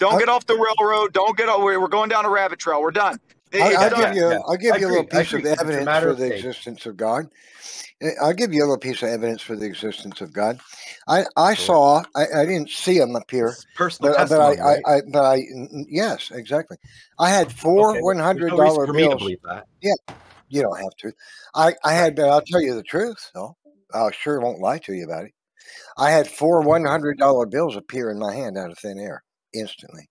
Don't get off the railroad. Don't get. We're going down a rabbit trail. We're done. I'll give you a little piece of evidence for the existence of God. I'll give you a little piece of evidence for the existence of God. I saw. I didn't see him appear. Personal testimony, but yes, exactly. I had four $100 bills. Yeah, you don't have to. I had, but I'll tell you the truth, though. I sure won't lie to you about it. I had four $100 bills appear in my hand out of thin air instantly.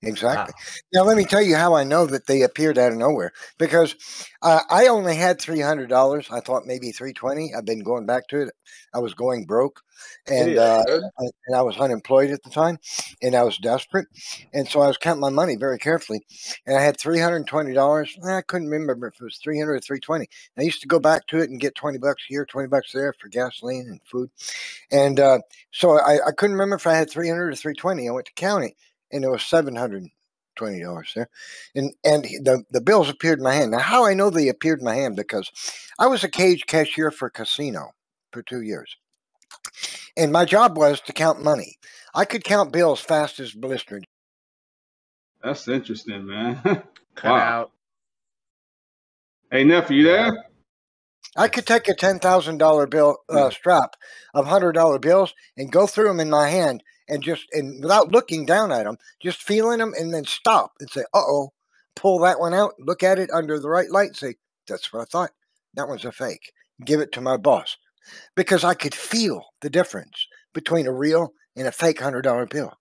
Exactly. Wow. Now, let me tell you how I know that they appeared out of nowhere. Because I only had $300. I thought maybe $320. I've been going back to it. I was going broke, and I was unemployed at the time, and I was desperate. And so I was counting my money very carefully. And I had $320. I couldn't remember if it was $300 or $320. I used to go back to it and get $20 here, $20 there for gasoline and food. And so I couldn't remember if I had $300 or $320. I went to count it. And there was $720 there. And the bills appeared in my hand. Now, how I know they appeared in my hand, because I was a cage cashier for a casino for 2 years. And my job was to count money. I could count bills fast as blistered. That's interesting, man. Cut out. Hey, Neff, you there? I could take a $10,000 bill strap of $100 bills and go through them in my hand and without looking down at them, just feeling them, and then stop and say, "Uh-oh," pull that one out, look at it under the right light, and say, "That's what I thought. That one's a fake." Give it to my boss, because I could feel the difference between a real and a fake $100 bill.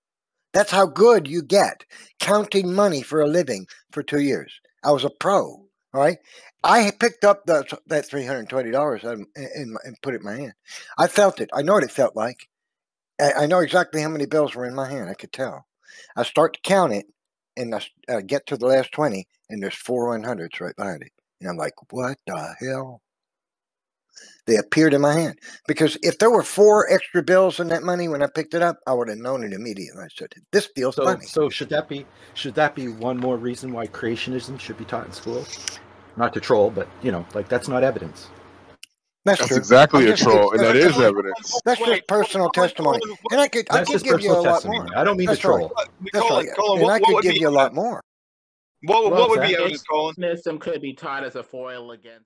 That's how good you get counting money for a living for 2 years. I was a pro. All right. I picked up that $320 and put it in my hand. I felt it. I know what it felt like. I know exactly how many bills were in my hand. I could tell. I start to count it, and I get to the last 20, and there's four 100s right behind it. And I'm like, what the hell? They appeared in my hand. Because if there were four extra bills in that money when I picked it up, I would have known it immediately. I said, this feels funny. So should that be one more reason why creationism should be taught in school? Not to troll, but, that's not evidence. That's exactly a troll, and that is evidence. That's just personal testimony. And I could give you a lot more. I don't mean to troll. And I could give you a lot more. What would be evidence, Colin? Creationism could be taught as a foil against